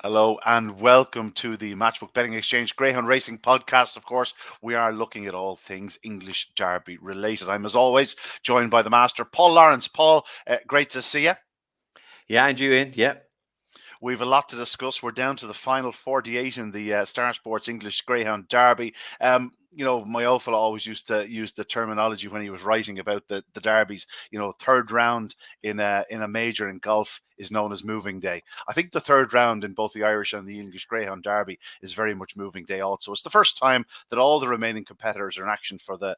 Hello and welcome to the Matchbook Betting Exchange Greyhound Racing podcast. Of course, we are looking at all things English Derby related. I'm, as always, joined by the master, Paul Lawrence. Paul, great to see you. Yeah, and you in? Yeah. We have a lot to discuss. We're down to the final 48 in the Star Sports English Greyhound Derby. My old fellow always used to use the terminology when he was writing about the derbies. Third round in a major in golf is known as moving day. I think the third round in both the Irish and the English Greyhound Derby is very much moving day also. It's the first time that all the remaining competitors are in action for the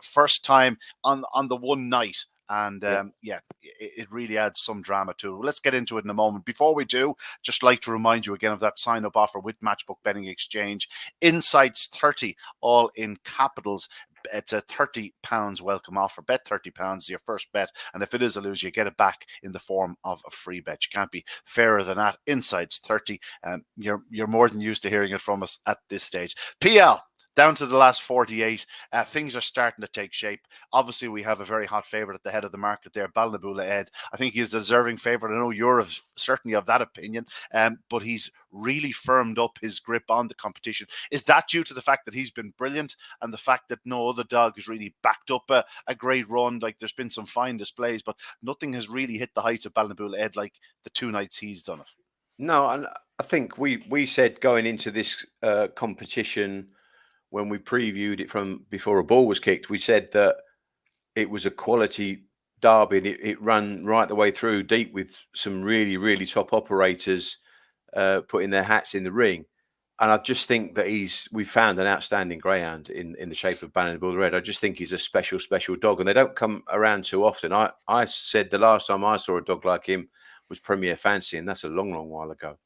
first time on the one night. And it really adds some drama to it. Let's get into it in a moment. Before we do, just like to remind you again of that sign-up offer with Matchbook Betting Exchange. Insights 30, all in capitals. It's a £30 welcome offer. Bet £30, your first bet, and if it is a lose, you get it back in the form of a free bet. You can't be fairer than that. Insights 30. You're more than used to hearing it from us at this stage. PL. Down to the last 48, things are starting to take shape. Obviously, we have a very hot favourite at the head of the market there, Balnabula Ed. I think he's a deserving favourite. I know you're certainly of that opinion, but he's really firmed up his grip on the competition. Is that due to the fact that he's been brilliant and the fact that no other dog has really backed up a great run? Like, there's been some fine displays, but nothing has really hit the heights of Balnabula Ed like the two nights he's done it. No, and I think we said going into this competition, when we previewed it from before a ball was kicked, we said that it was a quality derby. It ran right the way through, deep, with some really, really top operators putting their hats in the ring. And I just think that we found an outstanding greyhound in the shape of Balnabula Red. I just think he's a special, special dog, and they don't come around too often. I said the last time I saw a dog like him was Premier Fancy, and that's a long, long while ago.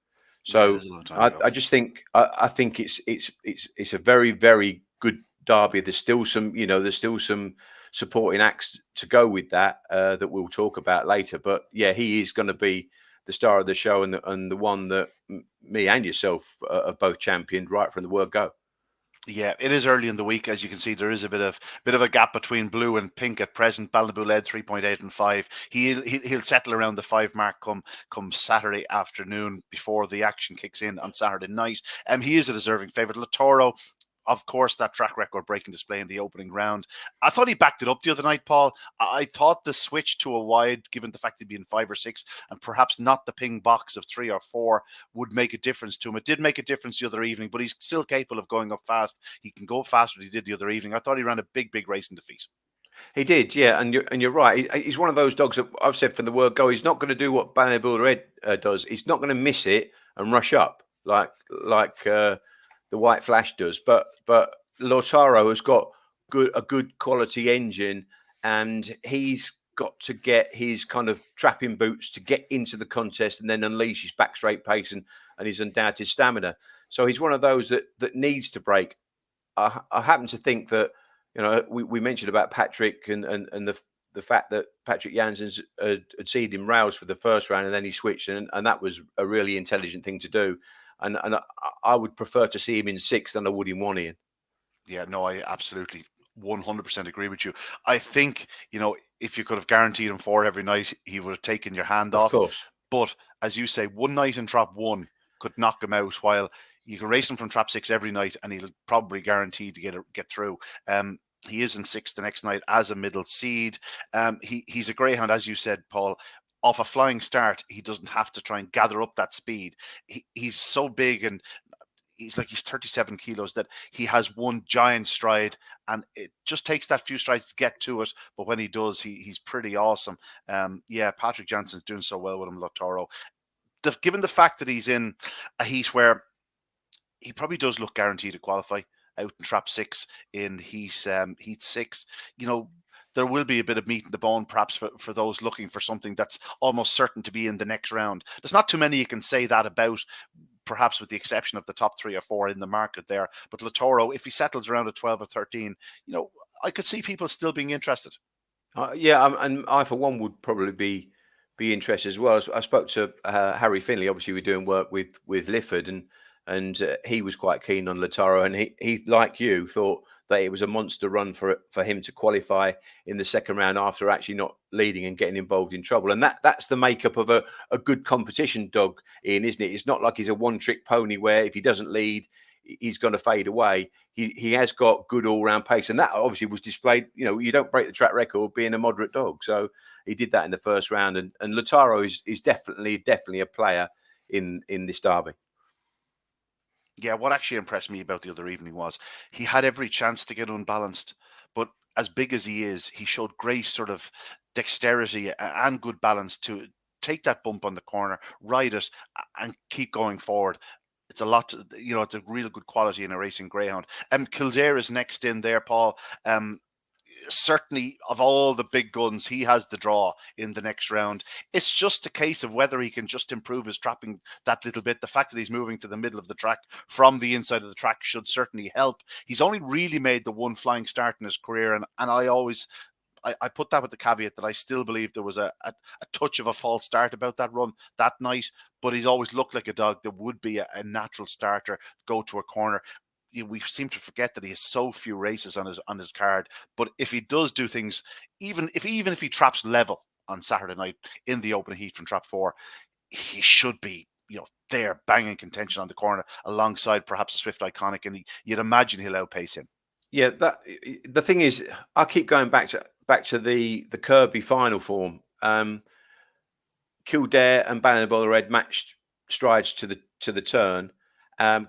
So I just think I think it's a very, very good derby. There's still some supporting acts to go with that that we'll talk about later. But yeah, he is going to be the star of the show and the one that me and yourself have both championed right from the word go. Yeah, it is early in the week. As you can see, there is a bit of a gap between blue and pink at present. Balnabula led 3.8 and 5. He'll settle around the 5 mark come Saturday afternoon before the action kicks in on Saturday night. He is a deserving favourite. Latoro, of course, that track record breaking display in the opening round. I thought he backed it up the other night, Paul. I thought the switch to a wide, given the fact he'd be in 5 or 6 and perhaps not the ping box of 3 or 4, would make a difference to him. It did make a difference the other evening, but he's still capable of going up fast. He can go faster than he did the other evening. I thought he ran a big, big race in defeat. He did, yeah, and you're right. He's one of those dogs that I've said from the word go. He's not going to do what Balnabula Red does. He's not going to miss it and rush up like the White Flash does. But Lautaro has got a good quality engine, and he's got to get his kind of trapping boots to get into the contest and then unleash his back straight pace and his undoubted stamina. So he's one of those that needs to break. I happen to think that, we mentioned about Patrick and the fact that Patrick Janssens had seeded him rails for the first round and then he switched, and that was a really intelligent thing to do. And I would prefer to see him in 6 than I would in 1, Ian. Yeah, no, I absolutely 100% agree with you. I think, if you could have guaranteed him 4 every night, he would have taken your hand off. Of course. But as you say, one night in trap 1 could knock him out, while you can race him from trap 6 every night and he'll probably guaranteed to get through. He is in 6 the next night as a middle seed. He's a greyhound, as you said, Paul. Off a flying start, he doesn't have to try and gather up that speed. He's so big, and he's 37 kilos, that he has one giant stride, and it just takes that few strides to get to it. But when he does, he's pretty awesome. Patrick Janssens doing so well with him, Latoro. Given the fact that he's in a heat where he probably does look guaranteed to qualify out in trap 6 in heat 6, there will be a bit of meat in the bone, perhaps, for those looking for something that's almost certain to be in the next round. There's not too many you can say that about, perhaps with the exception of the top 3 or 4 in the market there. But Latoro, if he settles around at 12 or 13, I could see people still being interested. And I, for one, would probably be interested as well. I spoke to Harry Finley. Obviously, we're doing work with Lifford, and and he was quite keen on Lataro, and he like you thought that it was a monster run for him to qualify in the second round after actually not leading and getting involved in trouble. And that's the makeup of a good competition dog, Ian, isn't it? It's not like he's a one-trick pony where if he doesn't lead, he's going to fade away. He has got good all-round pace, and that obviously was displayed. You know, you don't break the track record being a moderate dog, so he did that in the first round. And Lataro is definitely a player in this derby. Yeah, what actually impressed me about the other evening was he had every chance to get unbalanced, but as big as he is, he showed great sort of dexterity and good balance to take that bump on the corner, ride it, and keep going forward. It's a lot, it's a real good quality in a racing greyhound. Kildare is next in there, Paul. Certainly of all the big guns, he has the draw in the next round. It's just a case of whether he can just improve his trapping that little bit. The fact that he's moving to the middle of the track from the inside of the track should certainly help. He's only really made the one flying start in his career, and I put that with the caveat that I still believe there was a touch of a false start about that run that night, but he's always looked like a dog that would be a natural starter, go to a corner. We seem to forget that he has so few races on his card. But if he does do things, even if he traps level on Saturday night in the opening heat from trap 4, he should be there banging contention on the corner alongside perhaps a Swift Iconic, and you'd imagine he'll outpace him. Yeah, the thing is, I keep going back to the Kirby final form. Kildare and Ballinabola Red matched strides to the turn.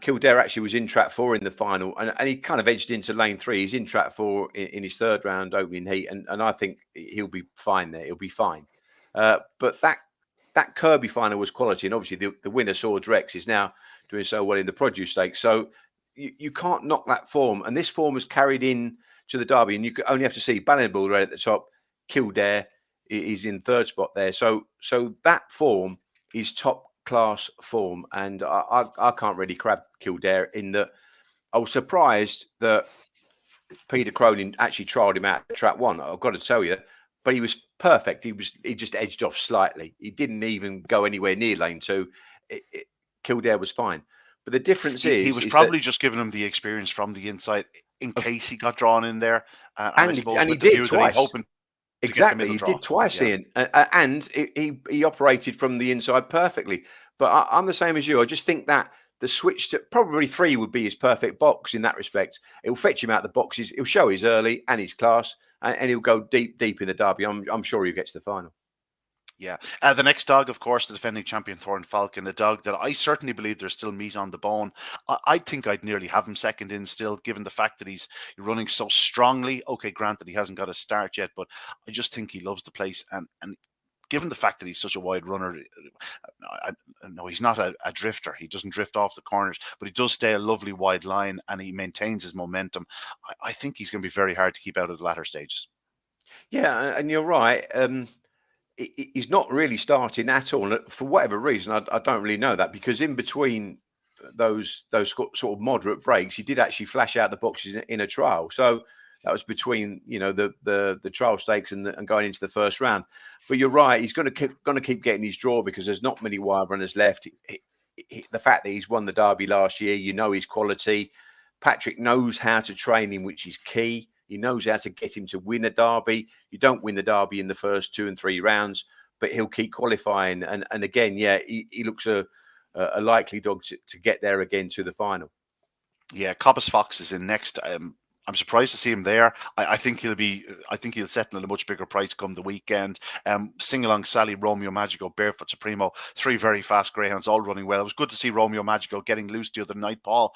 Kildare actually was in trap 4 in the final, and he kind of edged into lane 3. He's in trap 4 in his third round opening heat, and I think he'll be fine there. He'll be fine. But that Kirby final was quality, and obviously the winner, Swords Rex, is now doing so well in the Produce Stakes. So you can't knock that form, and this form was carried in to the Derby, and you could only have to see Ballinabola Red at the top. Kildare is in third spot there. So that form is top class form, and I can't really crab Kildare in that. I was surprised that Peter Cronin actually trialled him out at trap 1. I've got to tell you, but he was perfect. He just edged off slightly. He didn't even go anywhere near lane 2. Kildare was fine, but the difference is he was probably just giving him the experience from the inside in case he got drawn in there, and he did twice. Exactly, he did twice, yeah. Ian, and he operated from the inside perfectly. But I'm the same as you. I just think that the switch to probably 3 would be his perfect box in that respect. It will fetch him out the boxes. He'll show his early and his class, and he'll go deep in the Derby. I'm sure he'll get to the final. Yeah. The next dog, of course, the defending champion, Thorn Falcon, a dog that I certainly believe there's still meat on the bone. I think I'd nearly have him second in still, given the fact that he's running so strongly. Okay, granted, he hasn't got a start yet, but I just think he loves the place. And given the fact that he's such a wide runner, no, he's not a drifter. He doesn't drift off the corners, but he does stay a lovely wide line, and he maintains his momentum. I think he's going to be very hard to keep out of the latter stages. Yeah, and you're right. He's not really starting at all. And for whatever reason, I don't really know that, because in between those sort of moderate breaks, he did actually flash out the boxes in a trial. So that was between the trial stakes and going into the first round. But you're right, he's going to keep getting his draw because there's not many wild runners left. The fact that he's won the Derby last year, his quality. Patrick knows how to train him, which is key. He knows how to get him to win a Derby. You don't win the Derby in the first 2 and 3 rounds, but he'll keep qualifying. And again, yeah, he looks a likely dog to get there again to the final. Yeah, Coppice Fox is in next. I'm surprised to see him there. I think he'll settle at a much bigger price come the weekend. Sing Along Sally, Romeo Magico, Barefoot Supremo, 3 very fast greyhounds, all running well. It was good to see Romeo Magico getting loose the other night, Paul.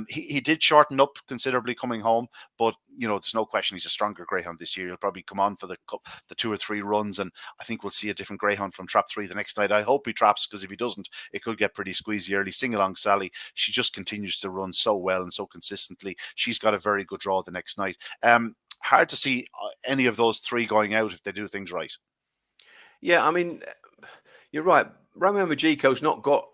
He did shorten up considerably coming home, but there's no question he's a stronger greyhound this year. He'll probably come on for the 2 or 3 runs, and I think we'll see a different greyhound from trap 3 the next night. I hope he traps, because if he doesn't, it could get pretty squeezy early. Sing Along Sally, she just continues to run so well and so consistently. She's got a very good draw the next night. Hard to see any of those 3 going out if they do things right. Yeah, I mean, you're right. Romeo Magico's not got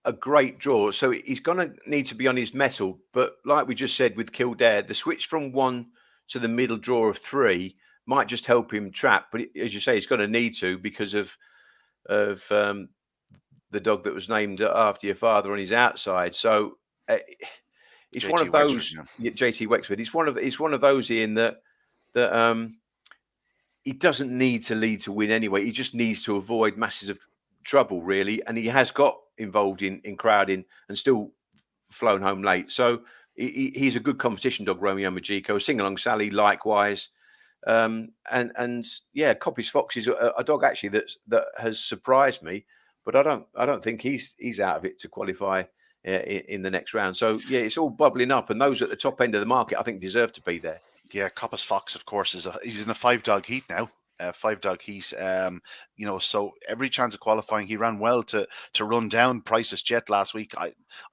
a great draw, so he's going to need to be on his mettle. But like we just said with Kildare, the switch from 1 to the middle draw of 3 might just help him trap. But as you say, he's going to need to, because of the dog that was named after your father on his outside. So uh, it's one JT of Wexford, those yeah. JT Wexford. It's one of those, Ian, that he doesn't need to lead to win anyway. He just needs to avoid masses of trouble, really. And he has got involved in crowding and still flown home late. So he's a good competition dog, Romeo Majiko. Sing Along Sally, likewise. And yeah, Coppy's Fox is a dog actually that has surprised me, but I don't think he's out of it to qualify in the next round. So yeah, it's all bubbling up, and those at the top end of the market, I think, deserve to be there. Yeah, Coppice Fox, of course, he's in a 5 dog heat now. 5 dog heat. So every chance of qualifying, he ran well to run down Price's Jet last week.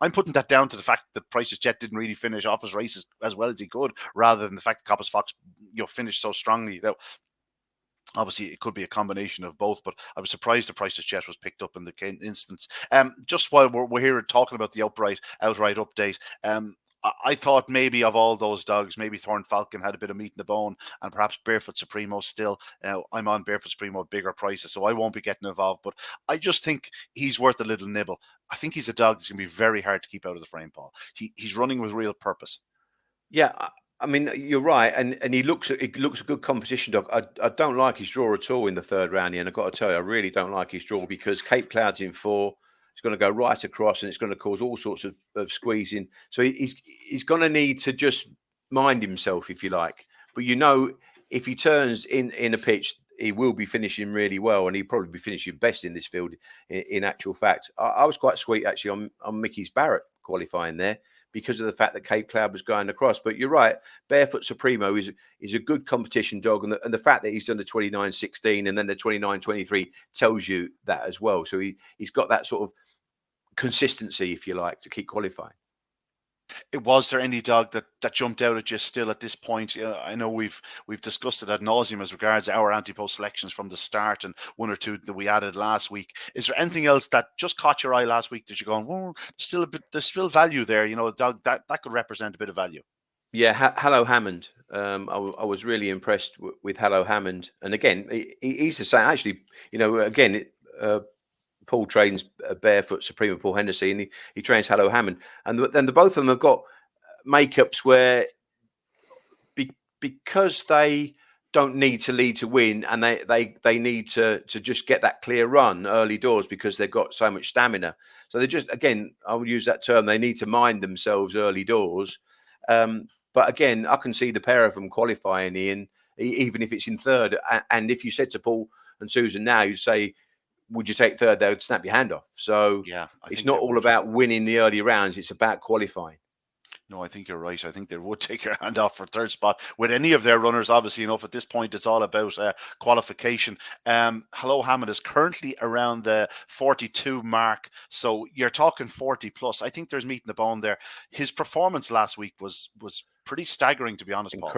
I'm putting that down to the fact that Price's Jet didn't really finish off his races as well as he could, rather than the fact that Coppice Fox, finished so strongly. Obviously, it could be a combination of both, but I was surprised the Price's Jet was picked up in the instance. Just while we're here talking about the outright update, I thought maybe of all those dogs, maybe Thorn Falcon had a bit of meat in the bone, and perhaps Barefoot Supremo still. Now, I'm on Barefoot Supremo at bigger prices, so I won't be getting involved, but I just think he's worth a little nibble. I think he's a dog that's going to be very hard to keep out of the frame, Paul. He's running with real purpose. Yeah, I mean, you're right, and he looks a good competition dog. I don't like his draw at all in the third round, and I've got to tell you, I really don't like his draw because Cape Cloud's in 4. It's going to go right across, and it's going to cause all sorts of squeezing. So he's going to need to just mind himself, if you like. But if he turns in a pitch, he will be finishing really well, and he'll probably be finishing best in this field. In actual fact, I was quite sweet actually on Mickey's Barrett qualifying there, because of the fact that Cape Cloud was going across. But you're right, Barefoot Supremo is a good competition dog, and the fact that he's done the 29.16 and then the 29.23 tells you that as well. So he's got that sort of consistency, if you like, to keep qualifying. Was there any dog that jumped out at you still at this point? I know we've discussed it ad nauseum as regards our anti-post selections from the start, and one or two that we added last week. Is there anything else that just caught your eye last week that you're going, well, there's still value there? A dog that could represent a bit of value. Yeah, Hello Hammond. I was really impressed with Hello Hammond, and again, he's the same. Actually, again. Paul trains Barefoot Supreme, Paul Hennessy, and he trains Hello Hammond, and then the both of them have got makeups where because they don't need to lead to win, and they need to just get that clear run early doors because they've got so much stamina. So they just, again, I would use that term, they need to mind themselves early doors. But again, I can see the pair of them qualifying in, even if it's in third. And if you said to Paul and Susan now, you'd say, would you take third? They would snap your hand off. So yeah, it's not all about winning the early rounds. It's about qualifying. No, I think you're right. I think they would take your hand off for third spot with any of their runners. Obviously, enough at this point, it's all about qualification. Hello Hammond is currently around the 42 mark. So you're talking 40 plus. I think there's meat in the bone there. His performance last week was pretty staggering, to be honest, Paul.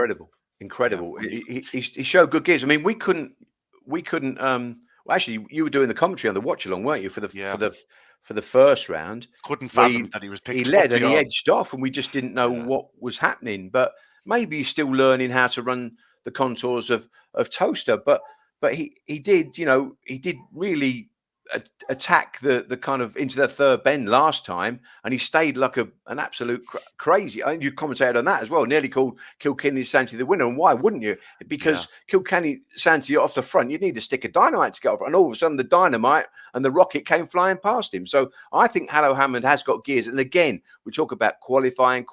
Incredible. Yeah. He showed good gears. I mean, we couldn't well, actually, you were doing the commentary on the watch along, weren't you, for the first round? Couldn't fathom that he was picked up. He led and he edged off, and we just didn't know what was happening. But maybe he's still learning how to run the contours of Toaster. But he did, he did really attack the kind of into the third bend last time, and he stayed like an absolute crazy. And you commentated on that as well. Nearly called Kilkenny Santi the winner, and why wouldn't you? Because Kilkenny Santi off the front, you'd need a stick of dynamite to get off, and all of a sudden the dynamite and the rocket came flying past him. So I think Hello Hammond has got gears. And again, we talk about qualifying.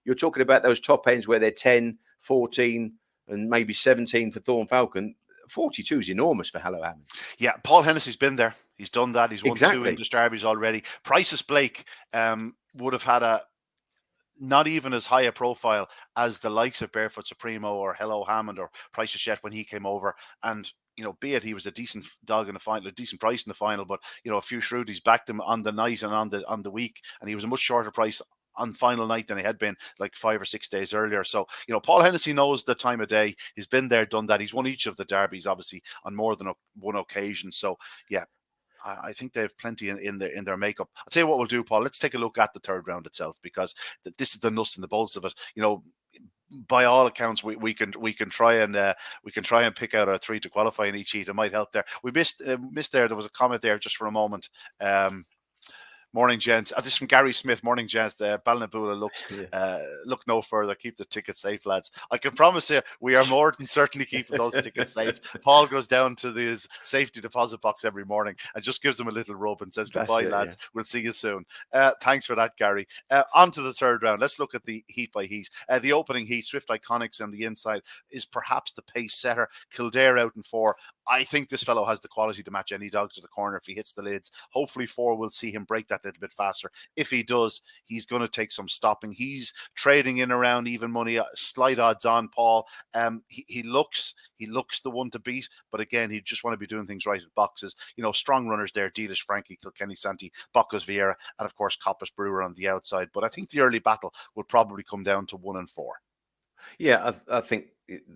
You're talking about those top ends where they're 10, 14, and maybe 17 for Thorn Falcon. 42 is enormous for Hello Hammond. Yeah, Paul Hennessy's been there. He's done that. He's won 2 English Derbies already. Price's Blake would have had not even as high a profile as the likes of Barefoot Supremo or Hello Hammond or Price's Jet when he came over. And be it he was a decent dog in the final, a decent price in the final, but a few shrewdies backed him on the night and on the week, and he was a much shorter price on final night than he had been like 5 or 6 days earlier. So, Paul Hennessy knows the time of day. He's been there, done that. He's won each of the derbies, obviously, on more than one occasion. So, yeah, I think they have plenty in their makeup. I'll tell you what we'll do, Paul. Let's take a look at the third round itself, because this is the nuts and the bolts of it. By all accounts, we can try and pick out our 3 to qualify in each heat. It might help there. We missed there. There was a comment there just for a moment. Morning, gents. This is from Gary Smith. Morning, gents. Ballinabula looks look no further. Keep the tickets safe, lads. I can promise you, we are more than certainly keeping those tickets safe. Paul goes down to his safety deposit box every morning and just gives them a little rub and says, "Goodbye, lads. Yeah. We'll see you soon." Thanks for that, Gary. On to the third round. Let's look at the heat by heat. The opening heat, Swift Iconics on the inside is perhaps the pace setter. Kildare out in 4. I think this fellow has the quality to match any dog to the corner if he hits the lids. Hopefully 4 will see him break that little bit faster. If he does, he's going to take some stopping. He's trading in around even money, slight odds on, Paul. He looks the one to beat, but again, he just want to be doing things right at boxes. Strong runners there, Dealish Frankie, Kilkenny Santi, Bocos Vieira, and of course Coppice Brewer on the outside. But I think the early battle will probably come down to 1 and 4. Yeah, I think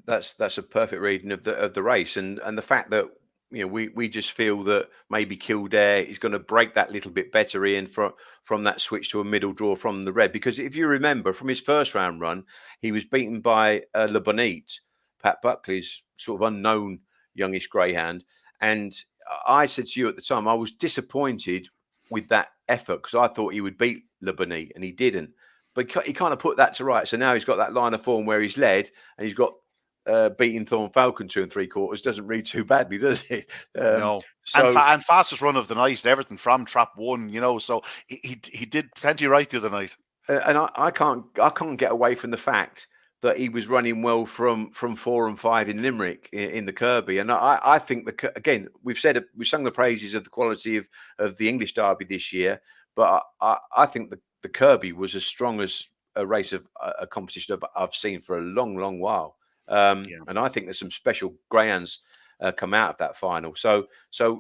that's a perfect reading of the race, and the fact that we just feel that maybe Kildare is going to break that little bit better in from that switch to a middle draw from the red, because if you remember from his first round run, he was beaten by Le Bonite, Pat Buckley's sort of unknown youngish greyhound, and I said to you at the time I was disappointed with that effort because I thought he would beat Le Bonite and he didn't. But he kind of put that to right. So now he's got that line of form where he's led and he's got beating Thorn Falcon 2 3/4. Doesn't read too badly, does it? No. So, and fastest run of the night and everything from trap 1, so he did plenty right the other night. And I can't get away from the fact that he was running well from 4 and 5 in Limerick in the Kirby. And I think again, we've sung the praises of the quality of the English Derby this year, but I think the Kirby was as strong as a race of a competition I've seen for a long, long while. And I think there's some special greyhounds come out of that final. So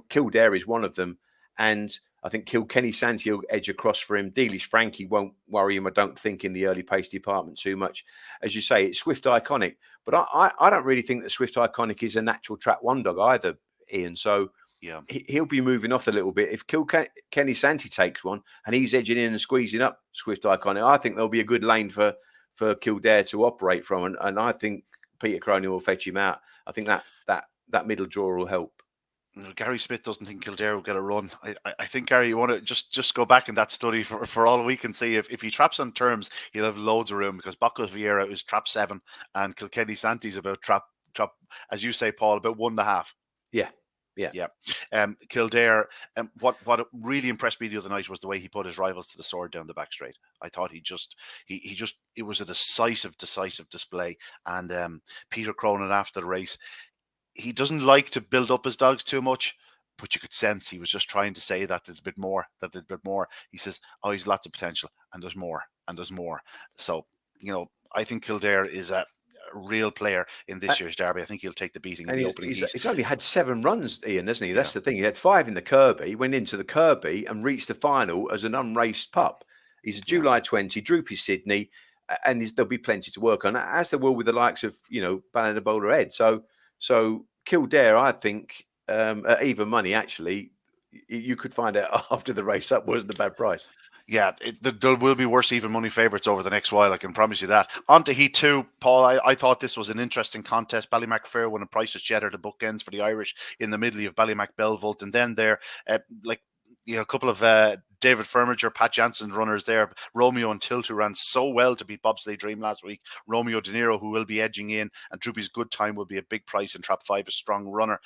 Kildare is one of them. And I think Kilkenny Santi will edge across for him. Dealish Frankie won't worry him, I don't think, in the early pace department too much. As you say, it's Swift Iconic. But I don't really think that Swift Iconic is a natural trap 1 dog either, Ian. So yeah, he'll be moving off a little bit. If Kilkenny Santi takes one and he's edging in and squeezing up Swift Iconic, I think there'll be a good lane for Kildare to operate from. And I think Peter Cronin will fetch him out. I think that middle draw will help. Gary Smith doesn't think Kildare will get a run. I think, Gary, you want to just go back in that study for all we can see. If he traps on terms, he'll have loads of room because Bocos Vieira is trap 7 and Kilkenny Santi's about trap, as you say, Paul, about 1.5. Yeah. Kildare. What really impressed me the other night was the way he put his rivals to the sword down the back straight. I thought it was a decisive display. And Peter Cronin after the race, he doesn't like to build up his dogs too much, but you could sense he was just trying to say that there's a bit more. He says, "Oh, he's lots of potential, and there's more, and there's more." So I think Kildare is a real player in this year's derby. I think he'll take the beating in the opening heat. He's only had 7 runs, Ian, hasn't he? That's the thing. He had 5 in the Kirby, went into the Kirby and reached the final as an unraced pup. He's a July 20, Droopy Sydney, and there'll be plenty to work on, as there will with the likes of, Ballinabula Ed. So Kildare, I think, at even money, actually, you could find out after the race that wasn't a bad price. Yeah, there will be worse even money favourites over the next while, I can promise you that. On to Heat 2, Paul, I thought this was an interesting contest. Ballymac Fairwin and Price's Jet are the bookends for the Irish in the middle of Ballymac Belvolt. And then there, a couple of David Firminger, Pat Jansen runners there. Romeo and Tilt, who ran so well to beat Bobsleigh Dream last week. Romeo De Niro, who will be edging in. And Droopy's Good Time will be a big price. And Trap 5, a strong runner.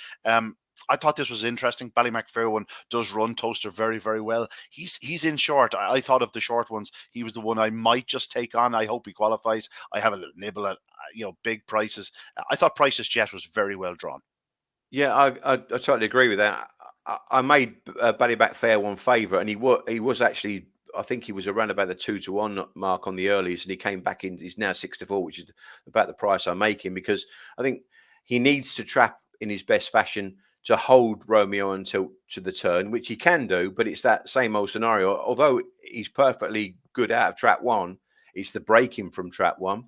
I thought this was interesting. Ballymac Fairwin does run Toaster very, very well. He's in short. I thought of the short ones. He was the one I might just take on. I hope he qualifies. I have a little nibble at big prices. I thought Price's Jet was very well drawn. Yeah, I totally agree with that. I made Ballymac Fairwin favourite, and he was actually, I think he was around about the 2-1 mark on the earliest, and he came back in. He's now 6-4, which is about the price I make him, because I think he needs to trap in his best fashion to hold Romeo until to the turn, which he can do, but it's that same old scenario. Although he's perfectly good out of trap 1, it's the breaking from trap 1.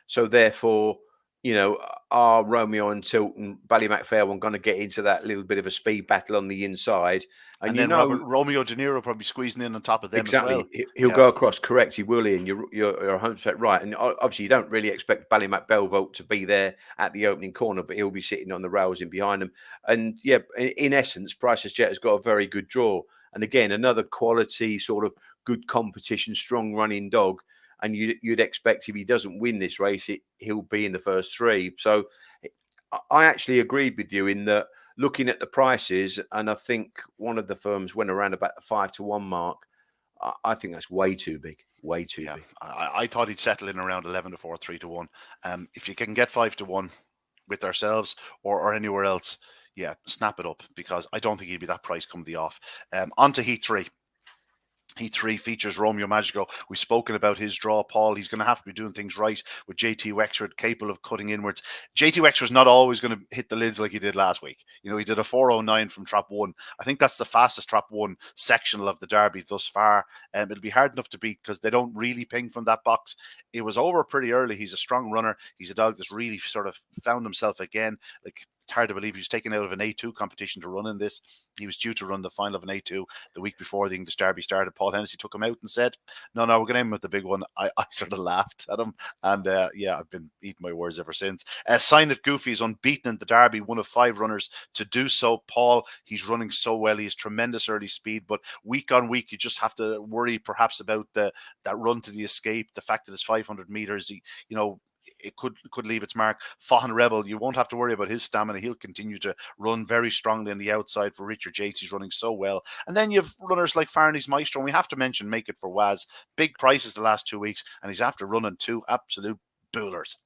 So therefore, you know, are Romeo and Tilton, Ballymac Fairone going to get into that little bit of a speed battle on the inside? And You then know, Romeo De Niro probably squeezing in on top of them as well. exactly, he'll go across. Correct, he will. Ian, you're 100% right. And obviously, you don't really expect Ballymac Belvolt to be there at the opening corner, but he'll be sitting on the rails in behind them. And yeah, in essence, Price's Jet has got a very good draw. And again, another quality sort of good competition, strong running dog. And you'd expect if he doesn't win this race, he'll be in the first three. So I actually agreed with you in that, looking at the prices, and I think one of the firms went around about the 5-1 mark. I think that's way too big. Way too big. I thought he'd settle in around 11-4, 3-1. If you can get 5-1 with ourselves or anywhere else, yeah, snap it up, because I don't think he'd be that price come the off. On to Heat 3. Heat 3 features Romeo Magico. We've spoken about his draw, Paul. He's going to have to be doing things right with JT Wexford, capable of cutting inwards. JT Wexford's not always going to hit the lids like he did last week. You know, he did a 4:09 from trap 1. I think that's the fastest trap 1 sectional of the Derby thus far. It'll be hard enough to beat because they don't really ping from that box. It was over pretty early. He's a strong runner. He's a dog that's really sort of found himself again. Like, it's hard to believe he was taken out of an A2 competition to run in this. He was due to run the final of an A2 the week before the English Derby started. Paul Hennessy took him out and said, no, we're going to aim with the big one. I sort of laughed at him. And yeah, I've been eating my words ever since. Sign It Goofy is unbeaten in the Derby, one of 5 runners to do so. Paul, he's running so well. He has tremendous early speed, but week on week, you just have to worry perhaps about that run to the escape, the fact that it's 500 meters. It could leave its mark. Fahan Rebel, you won't have to worry about his stamina. He'll continue to run very strongly on the outside for Richard Yates. He's running so well. And then you have runners like Farney's Maestro, and we have to mention Make It for Waz. Big prices the last 2 weeks, and he's after running 2 absolute bullers.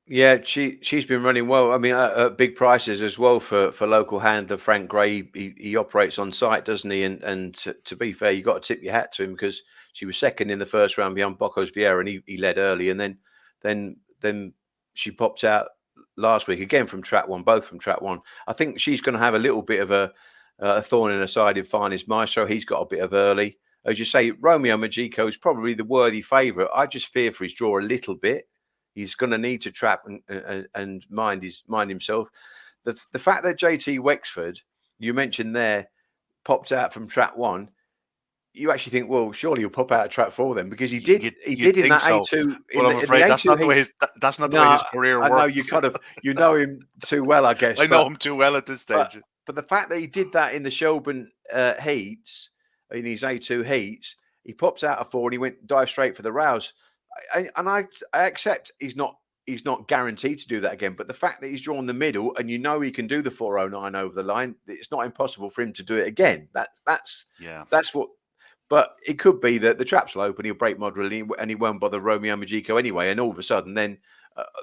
Yeah, she's been running well. I mean, at big prices as well for local handler Frank Gray. He operates on site, doesn't he? And to be fair, you got to tip your hat to him, because she was second in the first round behind Bocos Vieira, and he led early, and then she popped out last week again from track 1, both from track 1. I think she's going to have a little bit of a thorn in her side in Farney's Maestro. He's got a bit of early. As you say, Romeo Magico is probably the worthy favourite. I just fear for his draw a little bit. He's going to need to trap and mind himself. The fact that JT Wexford, you mentioned there, popped out from track 1, you actually think, well, surely he'll pop out of track 4 then, because he did in that so. A2. But I'm afraid that's not the way his career works. I know you know him too well, I guess. I know him too well at this stage. But the fact that he did that in the Shelburne heats, in his A2 heats, he pops out of 4 and he dive straight for the rails. I accept he's not guaranteed to do that again, but the fact that he's drawn the middle and he can do the 4:09 over the line, it's not impossible for him to do it again. That's what. But it could be that the traps will open, he'll break moderately, and he won't bother Romeo Magico anyway. And all of a sudden, then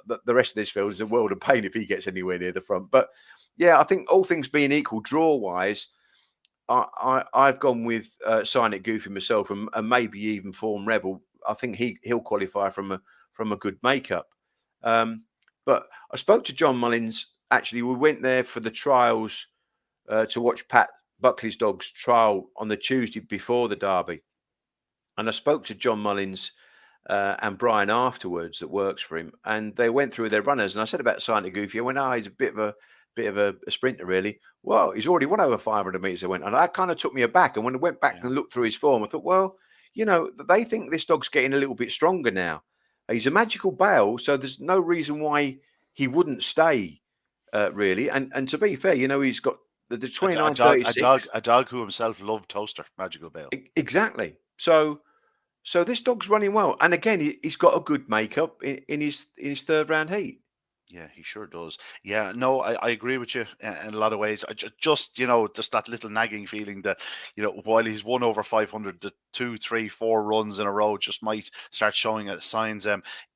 the rest of this field is a world of pain if he gets anywhere near the front. But yeah, I think all things being equal, draw wise, I've gone with Sign It Goofy myself, and maybe even Form Rebel. I think he'll qualify from a good makeup. But I spoke to John Mullins. Actually, we went there for the trials to watch Pat Buckley's dog's trial on the Tuesday before the Derby. And I spoke to John Mullins and Brian afterwards, that works for him, and they went through their runners. And I said about Sign It Goofy, I went, he's a bit of a sprinter, really. Well, he's already won over 500 metres, I went. And that kind of took me aback. And when I went back and looked through his form, I thought, well, they think this dog's getting a little bit stronger now. He's a magical bail, so there's no reason why he wouldn't stay, really. And to be fair, he's got the 29-36. A dog who himself loved Toaster, Magical Bale. Exactly. So this dog's running well. And again, he's got a good makeup in his third round heat. Yeah, he sure does. Yeah, no, I agree with you in a lot of ways. I just that little nagging feeling that, while he's won over 500, the 2, 3, 4 runs in a row just might start showing signs.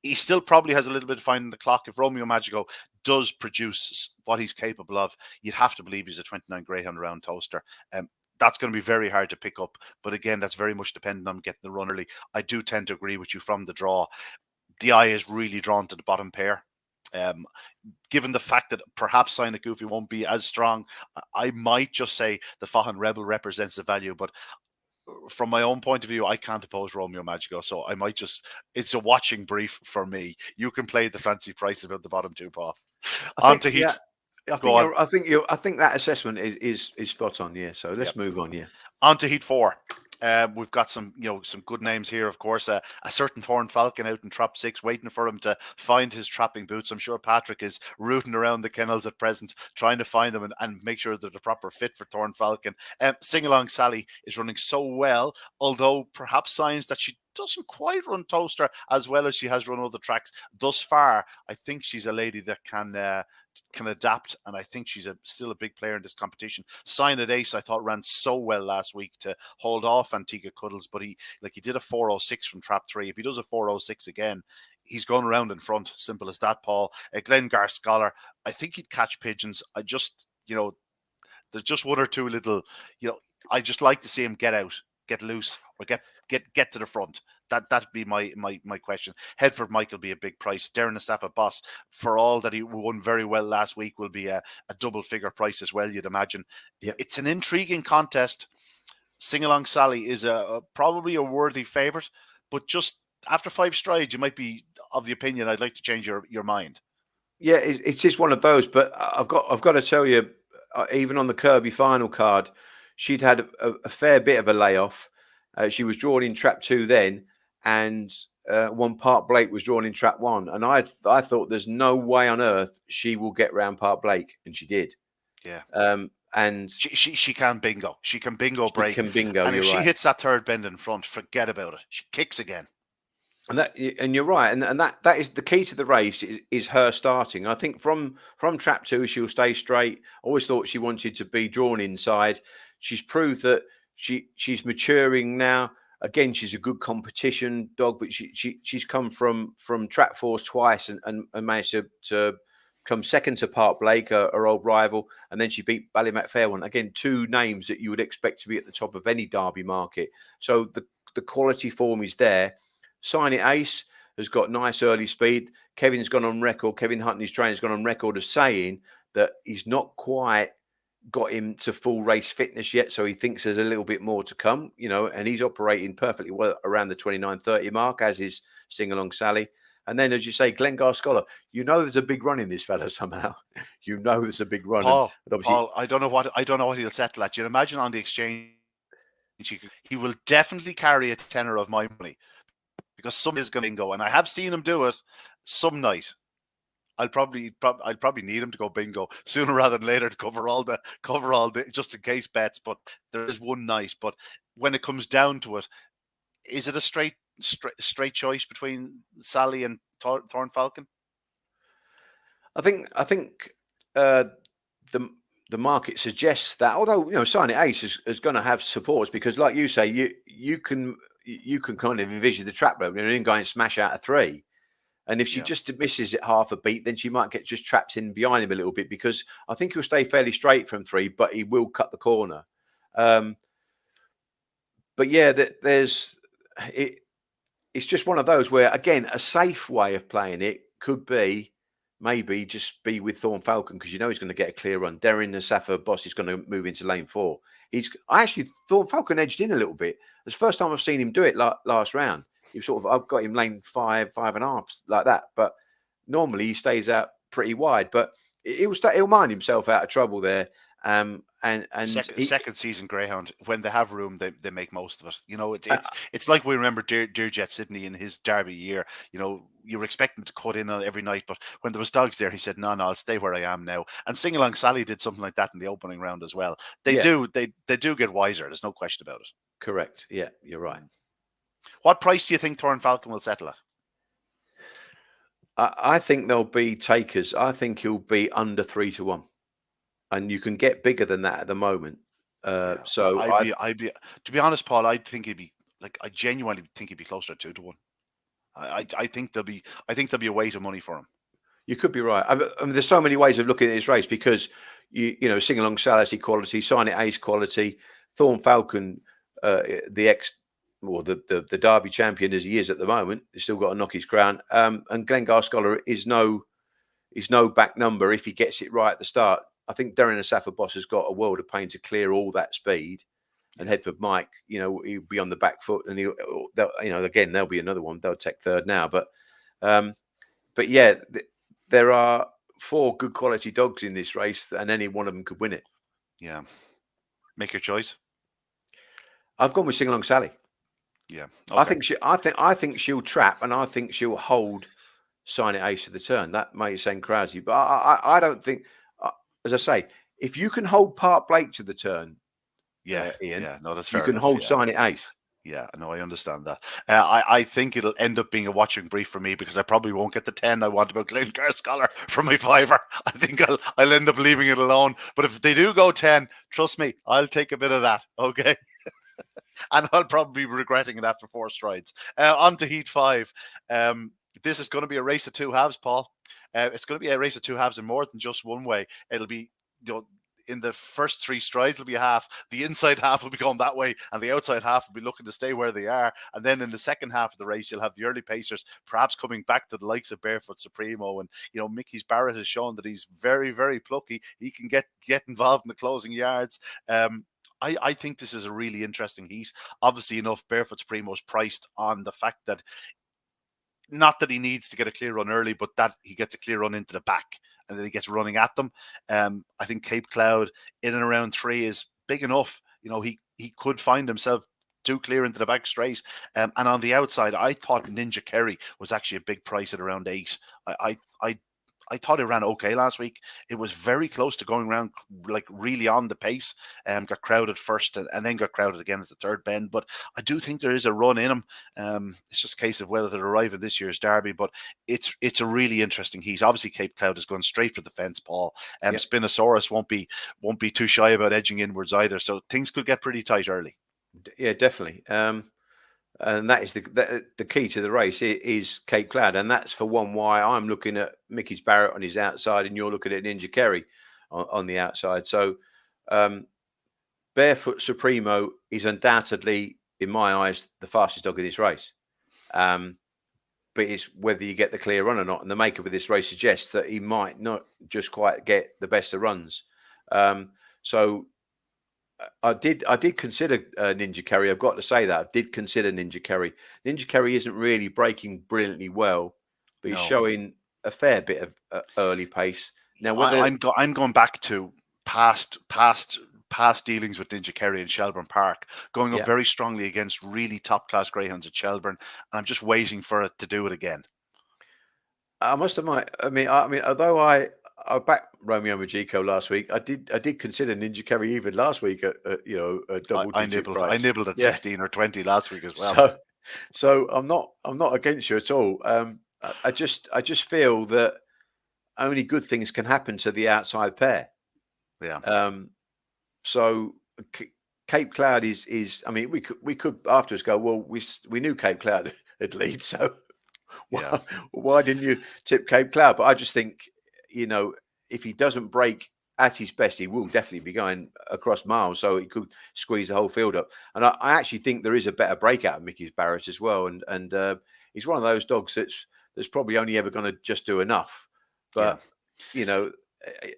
He still probably has a little bit of finding the clock. If Romeo Magico does produce what he's capable of, you'd have to believe he's a 29 Greyhound round Toaster. That's going to be very hard to pick up. But again, that's very much dependent on getting the run early. I do tend to agree with you from the draw. The eye is really drawn to the bottom pair. Given the fact that perhaps Sign It Goofy won't be as strong, I might just say the Fahan Rebel represents the value. But from my own point of view, I can't oppose Romeo Magico, so I might just. It's a watching brief for me. You can play the fancy prices about the bottom two, Paul. I On think, to Heat. yeah, I Go think on. I think that assessment is spot on. Yeah. So let's Yep. move on. Yeah. On to Heat 4. We've got some good names here, of course. A certain Thorn Falcon out in trap 6, waiting for him to find his trapping boots. I'm sure Patrick is rooting around the kennels at present, trying to find them and make sure they're the proper fit for Thorn Falcon. Sing Along Sally is running so well, although perhaps signs that she doesn't quite run Toaster as well as she has run other tracks thus far. I think she's a lady that can adapt, and I think she's still a big player in this competition. Sign at Ace, I thought, ran so well last week to hold off Antigua Cuddles, but he did a 406 from trap 3. If he does a 406 again, he's going around in front. Simple as that, Paul. Glengar Scholar, I think he'd catch pigeons. I just, there's just one or two little, I just like to see him get out, get loose, or get to the front. That'd be my question. Headford Michael be a big price. Darren Estafa Boss, for all that he won very well last week, will be a double figure price as well, you'd imagine. Yep. It's an intriguing contest. Sing Along Sally is probably a worthy favourite, but just after 5 strides, you might be of the opinion I'd like to change your mind. Yeah, it's just one of those. But I've got to tell you, even on the Kirby final card, she'd had a fair bit of a layoff. She was drawn in trap 2 then, and one Park Blake was drawn in trap 1. And I thought there's no way on earth she will get round Park Blake, and she did. Yeah. And she can bingo. She can bingo break. She can bingo. And if she right. hits that third bend in front, forget about it. She kicks again. And you're right, and that is the key to the race is her starting. I think from trap 2 she'll stay straight. Always thought she wanted to be drawn inside. She's proved that she's maturing now. Again, she's a good competition dog, but she's come from trap 4s twice and managed to come second to Park Blake, her old rival, and then she beat Ballymac Fairone. Again, 2 names that you would expect to be at the top of any Derby market. So the quality form is there. Sign It Ace has got nice early speed. Kevin's gone on record. Kevin Huntley's trainer's gone on record as saying that he's not quite got him to full race fitness yet, so he thinks there's a little bit more to come, and he's operating perfectly well around the 29:30 mark, as is Sing Along Sally. And then, as you say, Glengar Scholar, there's a big run in this fella somehow. There's a big run. Paul, I don't know what he'll settle at. You imagine on the exchange, he will definitely carry a tenner of my money, because some is going to go, and I have seen him do it some night. I'll probably need him to go bingo sooner rather than later to cover all the just in case bets. But there is one night. But when it comes down to it, is it a straight choice between Sally and Thorn Falcon? I think the market suggests that, although Sign It Ace is going to have supports, because, like you say, you can kind of envision the trap rope and go and smash out a 3. And if she just misses it half a beat, then she might get just trapped in behind him a little bit, because I think he'll stay fairly straight from 3, but he will cut the corner. But yeah, it's just one of those where, again, a safe way of playing it could be maybe just be with Thorn Falcon, because he's going to get a clear run. Darren the Safa Boss is going to move into lane 4. Thorn Falcon edged in a little bit. It's the first time I've seen him do it last round. I've got him lane 5, 5.5, like that. But normally he stays out pretty wide. But he'll mind himself out of trouble there. And second season Greyhound, when they have room, they make most of it. It's like we remember Dearjet Sydney in his Derby year. You were expecting to cut in on every night, but when there was dogs there, he said, "No, I'll stay where I am now." And Sing Along Sally did something like that in the opening round as well. They do get wiser. There's no question about it. Correct. Yeah, you're right. What price do you think Thorn Falcon will settle at? I think there'll be takers. I think he'll be under 3-1, and you can get bigger than that at the moment. So I'd be to be honest, Paul, I genuinely think he'd be closer to 2-1. I think there'll be a weight of money for him. You could be right. I mean, there's so many ways of looking at this race, because Sing Along Sally quality, Sign It Ace quality, Thorn Falcon, the Derby champion as he is at the moment, he's still got to knock his crown. And Glengar Scholar is no back number if he gets it right at the start. I think Darren Asafa Boss has got a world of pain to clear all that speed. and Headford Mike, he'll be on the back foot, and again, there'll be another one. They'll take third now, but yeah, there are 4 good quality dogs in this race, and any one of them could win it. Yeah, make your choice. I've gone with Sing Along Sally. Yeah, okay. I think she'll trap, and I think she'll hold Sign It Ace to the turn. That may sound crazy, but I don't think, as I say, if you can hold Park Blake to the turn, Ian, no, that's fair you can enough. hold Sign It Ace. Yeah, no, I understand that. I think it'll end up being a watching brief for me, because I probably won't get the 10 I want about Glencar Scholar for my 5er. I think I'll end up leaving it alone. But if they do go 10, trust me, I'll take a bit of that. Okay. And I'll probably be regretting it after 4 strides. On to Heat 5. This is going to be a race of 2 halves, Paul. It's going to be a race of 2 halves in more than just one way. It'll be, in the first 3 strides, it'll be a half. The inside half will be going that way, and the outside half will be looking to stay where they are. And then in the second half of the race, you'll have the early pacers perhaps coming back to the likes of Barefoot Supremo. And, Mickey's Barrett has shown that he's very, very plucky. He can get involved in the closing yards. I think this is a really interesting heat. Obviously enough, Barefoot Supremo is priced on the fact that, not that he needs to get a clear run early, but that he gets a clear run into the back and then he gets running at them. I think Cape Cloud in and around 3 is big enough. He could find himself 2 clear into the back straight. And on the outside, I thought Ninja Kerry was actually a big price at around 8. I thought it ran okay last week. It was very close to going around, like, really on the pace. Got crowded first and then got crowded again at the third bend. But I do think there is a run in him. It's just a case of whether they'll arrive in this year's Derby. But it's a really interesting heat. Obviously, Cape Cloud has gone straight for the fence, Paul. Yep. Spinosaurus won't be too shy about edging inwards either. So things could get pretty tight early. Yeah, definitely. And that is the key to the race is Cape Cloud, and that's for one why I'm looking at Mickey's Barrett on his outside, and you're looking at Ninja Kerry on the outside. So Barefoot Supremo is undoubtedly, in my eyes, the fastest dog in this race. But it's whether you get the clear run or not, and the makeup of this race suggests that he might not just quite get the best of runs. So I did consider Ninja Kerry. I've got to say that I did consider Ninja Kerry. Ninja Kerry isn't really breaking brilliantly well, but he's showing a fair bit of early pace. Now, I'm going back to past dealings with Ninja Kerry in Shelburne Park, going up very strongly against really top class greyhounds at Shelburne, and I'm just waiting for it to do it again. I must admit, I mean, although I backed Romeo Majiko last week, I did consider Ninja Kerry even last week at a double digit price. I nibbled at 16 or 20 last week as well. So I'm not against you at all. I just feel that only good things can happen to the outside pair. Yeah. So Cape Cloud is. I mean, we could afterwards go, well, we knew Cape Cloud had lead, so why didn't you tip Cape Cloud? But I just think, if he doesn't break at his best, he will definitely be going across miles, so he could squeeze the whole field up. And I actually think there is a better breakout of Mickey's Barrett as well. And he's one of those dogs that's probably only ever going to just do enough. But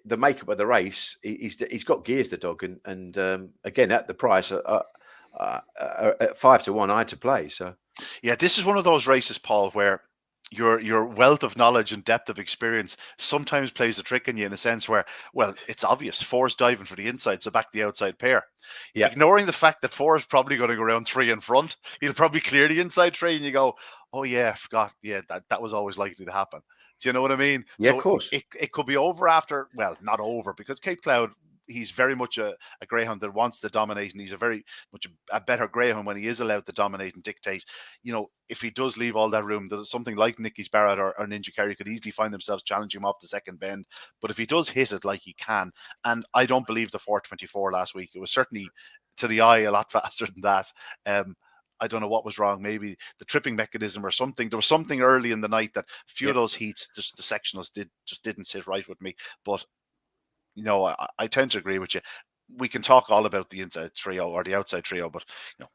the makeup of the race, he's got gears, the dog, and again at the price at 5 to 1, I had to play. So yeah, this is one of those races, Paul, where your wealth of knowledge and depth of experience sometimes plays a trick on you, in a sense where, well, it's obvious 4's diving for the inside, so back the outside pair. Yeah. Ignoring the fact that 4 is probably going to go around 3 in front, he'll probably clear the inside 3, and you go, oh yeah, I forgot. Yeah, that was always likely to happen. Do you know what I mean? Yeah, of course. It could be over after, well, not over, because Cape Cloud, he's very much a greyhound that wants to dominate, and he's a very much a better greyhound when he is allowed to dominate and dictate. If he does leave all that room, there's something like Mickey's Barrett or Ninja Kerry could easily find themselves challenging him off the second bend. But if he does hit it like he can, and I don't believe the 424 last week, it was certainly to the eye a lot faster than that. I don't know what was wrong. Maybe the tripping mechanism or something. There was something early in the night that a few of those heats, just the sectionals didn't sit right with me. But I tend to agree with you. We can talk all about the inside trio or the outside trio, but the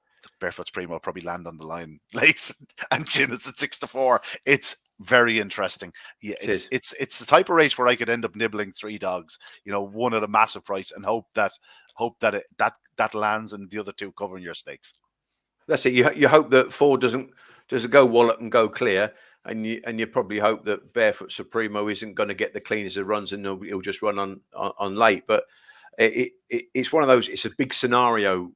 Barefoot Supremo will probably land on the line late, and Chin is at 6 to 4. It's very interesting. Yeah, it's the type of race where I could end up nibbling 3 dogs, one at a massive price, and hope that that lands and the other two covering your stakes. That's it. You hope that 4 doesn't go wallop and go clear, and you probably hope that Barefoot Supremo isn't going to get the cleanest of runs and he'll just run on late. But it's one of those. It's a big scenario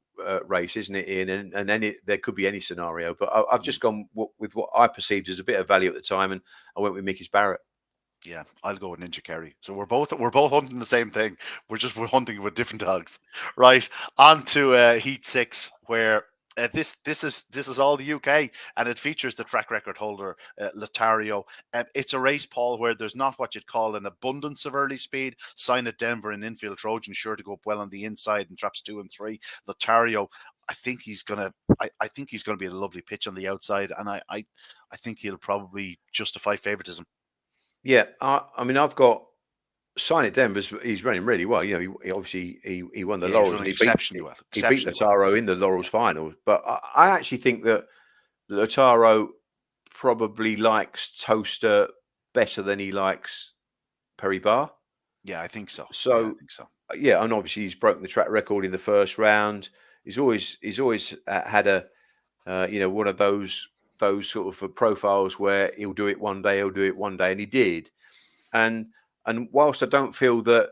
race, isn't it, Ian? And then there could be any scenario. But I've just gone with what I perceived as a bit of value at the time, and I went with Mickey's Barrett. Yeah, I'll go with Ninja Kerry. So we're both hunting the same thing. We're hunting with different dogs, right? On to Heat 6, where this is all the UK, and it features the track record holder Lothario. It's a race, Paul, where there's not what you'd call an abundance of early speed. Sign at Denver and Infield Trojan sure to go up well on the inside and traps 2 and 3. Lothario, I think he's gonna be a lovely pitch on the outside, and I think he'll probably justify favoritism. Yeah, I mean, I've got Sign at Denver. He's running really well. You know, he obviously he won the Laurels. And exceptionally well. He beat Lothario in the Laurels final. But I actually think that Lothario probably likes Toaster better than he likes Perry Barr. Yeah, I think so. So, yeah, and obviously he's broken the track record in the first round. He's always had a one of those sort of profiles where he'll do it one day, and he did. And whilst I don't feel that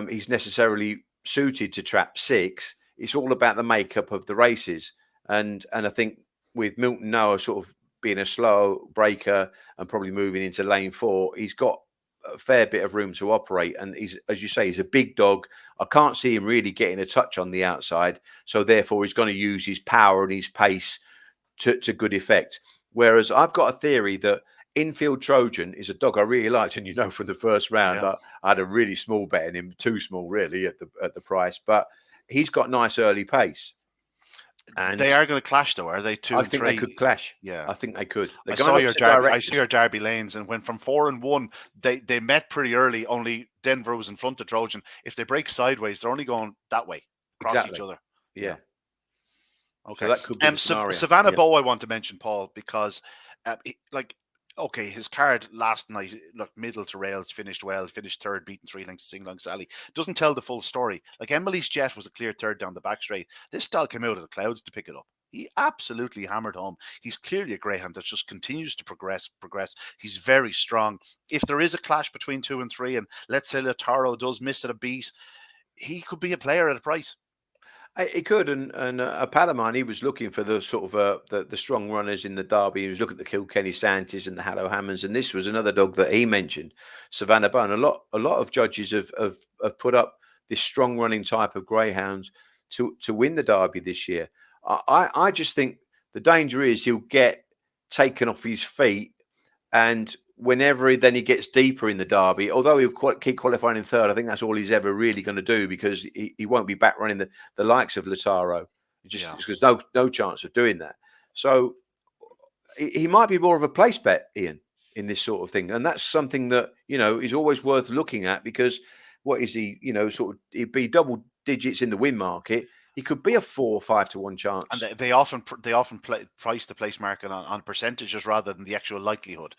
he's necessarily suited to trap 6, it's all about the makeup of the races. And I think with Milton now sort of being a slow breaker and probably moving into lane 4, he's got a fair bit of room to operate. And he's, as you say, he's a big dog. I can't see him really getting a touch on the outside. So therefore, he's going to use his power and his pace to good effect. Whereas I've got a theory that Infield Trojan is a dog I really liked, and from the first round, I had a really small bet in him, too small really at the price, but he's got nice early pace. And they are going to clash, though, are they? 2 and 3. I think they could clash. Yeah, I think they could. I saw your Derby lanes, and when from 4 and 1, they met pretty early. Only Denver was in front of Trojan. If they break sideways, they're only going that way across each other. Yeah. Okay. So that could be the scenario. Savannah Bow, I want to mention, Paul, because his card last night, look, middle to rails, finished well, finished third, beaten 3 lengths to Sing Long Sally. Doesn't tell the full story. Like Emily's Jet was a clear third down the back straight. This dog came out of the clouds to pick it up. He absolutely hammered home. He's clearly a greyhound that just continues to progress. He's very strong. If there is a clash between 2 and 3, and let's say Lothario does miss at a beat, he could be a player at a price. He could, and Palaman, he was looking for the sort of the strong runners in the Derby. He was looking at the Kilkenny Santis and the Hallow Hammonds, and this was another dog that he mentioned, Savannah Bone. A lot of judges have put up this strong running type of greyhound to win the Derby this year. I just think the danger is he'll get taken off his feet, and whenever he gets deeper in the Derby, although he'll keep qualifying in third, I think that's all he's ever really going to do, because he won't be back running the likes of Lothario. There's no chance of doing that. So he might be more of a place bet, Ian, in this sort of thing. And that's something that, is always worth looking at, because what is he, he'd be double digits in the win market. He could be a 4 or 5 to 1 chance. And they often price the place market on percentages rather than the actual likelihood.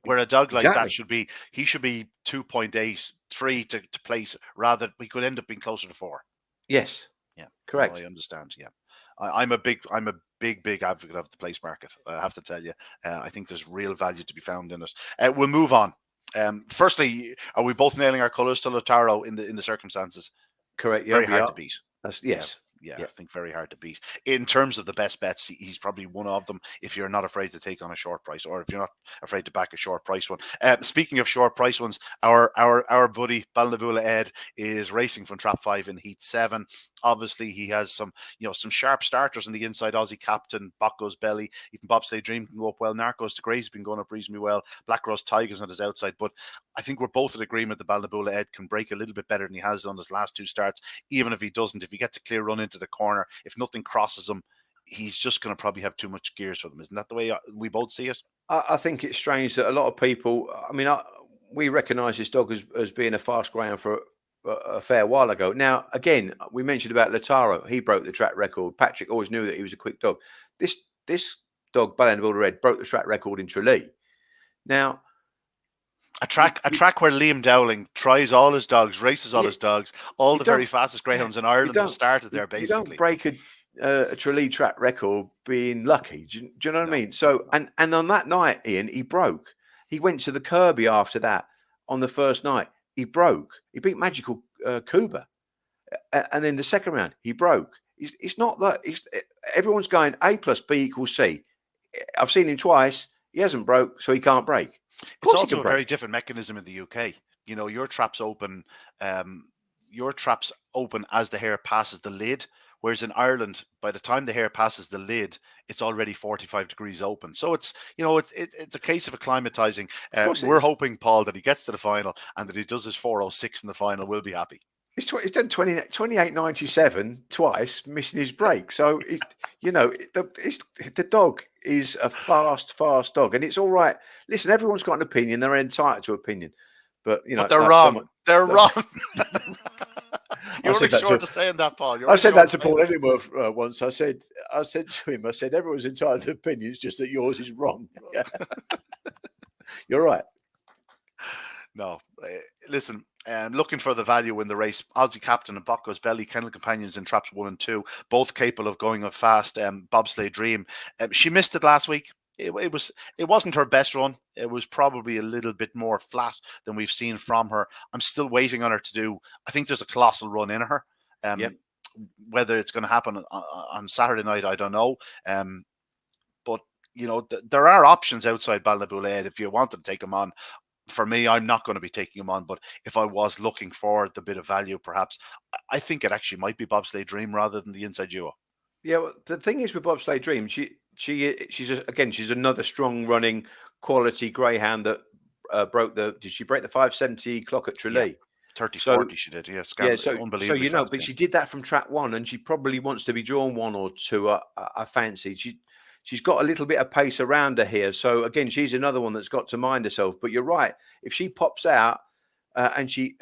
Where a dog like that should be 2.8, 3 to place, rather we could end up being closer to 4. Yes. Yeah. Correct. I understand. Yeah. I'm a big advocate of the place market. I have to tell you, I think there's real value to be found in it. We'll move on. Firstly, are we both nailing our colours to Lothario in the circumstances? Correct. Yeah, very hard to beat. Yes. Yeah, I think very hard to beat. In terms of the best bets, he's probably one of them if you're not afraid to take on a short price, or if you're not afraid to back a short price one. Speaking of short price ones, our buddy Balnabula Ed is racing from Trap 5 in Heat 7. Obviously, he has some sharp starters on the inside. Aussie Captain, Bocco's Belly, even Bobsleigh Dream can go up well. Narcos to Gray's been going up reasonably well. Black Rose Tigers on his outside, but I think we're both in agreement that Balnabula Ed can break a little bit better than he has done his last 2 starts. Even if he doesn't, if he gets a clear run into the corner, if nothing crosses him, he's just going to probably have too much gears for them. Isn't that the way we both see it? I think it's strange that a lot of people, we recognise this dog as being a fast greyhound for a fair while ago. Now, again, we mentioned about Lothario. He broke the track record. Patrick always knew that he was a quick dog. This dog, Balnabula Ed, broke the track record in Tralee. Now, A track where Liam Dowling tries all his dogs, races all you, his dogs, all you the very don't fastest greyhounds in you Ireland have don't started there, you don't basically. break a Tralee track record being lucky. Do you know what I No, mean? So no. and on that night, Ian, he broke. He went to the Kirby after that on the first night. He broke. He beat Magical Cuba, and then the second round he broke. It's not that. Everyone's going A plus B equals C. I've seen him twice. He hasn't broke, so he can't break. Of It's course he can also a break. very different mechanism in the UK. You know, your traps open as the hare passes the lid, whereas in Ireland, by the time the hare passes the lid, it's already 45 degrees open. So it's, it's a case of acclimatizing. Of course it We're is. hoping, Paul, that he gets to the final and that he does his 4:06 in the final. We'll be happy. He's done 28.97 twice, missing his break. So, the dog is a fast dog. And it's all right. Listen, everyone's got an opinion. They're entitled to opinion. But, But they're like wrong. someone... They're wrong. I You're said only that short to of saying that, Paul. You're I only said short that of to saying Paul that. Edinworth once. I said to him, everyone's entitled to opinions, just that yours is wrong. You're right. No, listen. Looking for the value in the race, Aussie Captain and Bocco's Belly, Kennel Companions in traps 1 and 2, both capable of going a fast. Bobsleigh Dream, she missed it last week. It wasn't her best run. It was probably a little bit more flat than we've seen from her. I'm still waiting on her to do. I think there's a colossal run in her. Yep. Whether it's going to happen on Saturday night, I don't know. But there are options outside Ballinaboulade if you wanted to take them on. For me, I'm not going to be taking him on, but if I was looking for the bit of value, perhaps, I think it actually might be Bobsleigh Dream rather than the Inside Duo. Yeah, well, the thing is with Bobsleigh Dream, she's another strong running quality greyhound that did she break the 570 clock at Yeah, Tralee? 30, So 40 she did. Yeah, yeah, unbelievably fast. but she did that from track 1, and she probably wants to be drawn 1 or 2. I fancy she's got a little bit of pace around her here. So again, she's another one that's got to mind herself. But you're right. If she pops out and she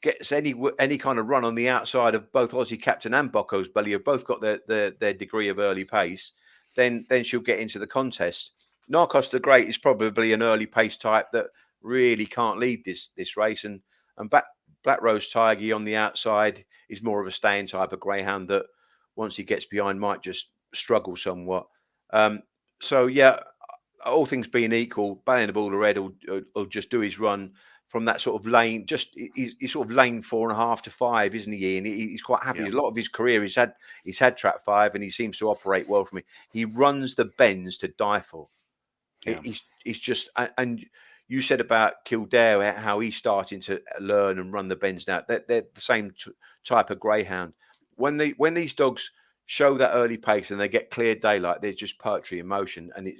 gets any kind of run on the outside of both Aussie Captain and Bocco's Belly, who've both got their degree of early pace, then she'll get into the contest. Narcos the Great is probably an early pace type that really can't lead this race, and Black Rose Tiger on the outside is more of a staying type of greyhound that once he gets behind might just struggle somewhat. So yeah, all things being equal, Ballinaboulade Red will just do his run from that sort of lane. He's sort of lane 4.5 to 5, isn't he? And he's quite happy. Yeah. A lot of his career, he's had track 5, and he seems to operate well for me. He runs the bends to die for. Yeah. He's just, and you said about Kildare, how he's starting to learn and run the bends now. They're the same type of greyhound. When these dogs show that early pace and they get clear daylight, there's just poetry in motion. And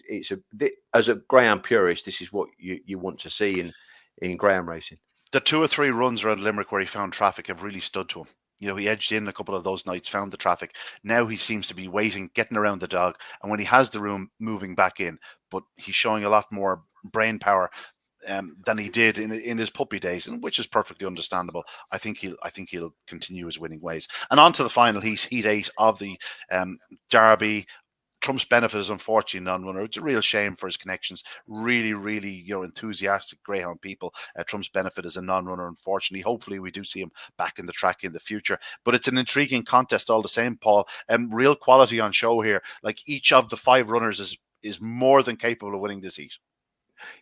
as a greyhound purist, this is what you want to see in greyhound racing. The 2 or 3 runs around Limerick where he found traffic have really stood to him. He edged in a couple of those nights, found the traffic. Now he seems to be waiting, getting around the dog, and when he has the room, moving back in. But he's showing a lot more brain power than he did in his puppy days, and which is perfectly understandable. I think he'll continue his winning ways. And on to the final heat 8 of the Derby. Trump's Benefit is unfortunately non-runner. It's a real shame for his connections. Really, really, enthusiastic greyhound people. Trump's Benefit is a non-runner, unfortunately. Hopefully, we do see him back in the track in the future. But it's an intriguing contest all the same, Paul. Real quality on show here. Like each of the 5 runners is more than capable of winning this heat.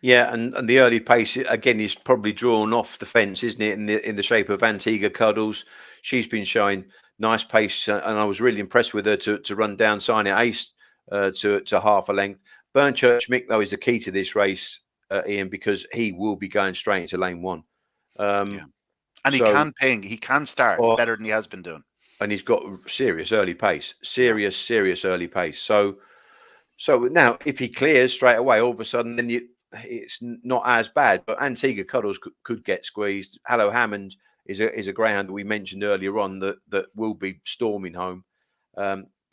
Yeah, and the early pace again is probably drawn off the fence, isn't it? In the shape of Antigua Cuddles, she's been showing nice pace, and I was really impressed with her to run down Sign It Ace to half a length. Burnchurch Mick though is the key to this race, Ian, because he will be going straight into lane 1. Yeah. And he can ping. He can start better than he has been doing. And he's got serious early pace, serious early pace. So now if he clears straight away, all of a sudden then it's not as bad. But Antigua Cuddles could get squeezed. Hello Hammond is a greyhound that we mentioned earlier on that will be storming home.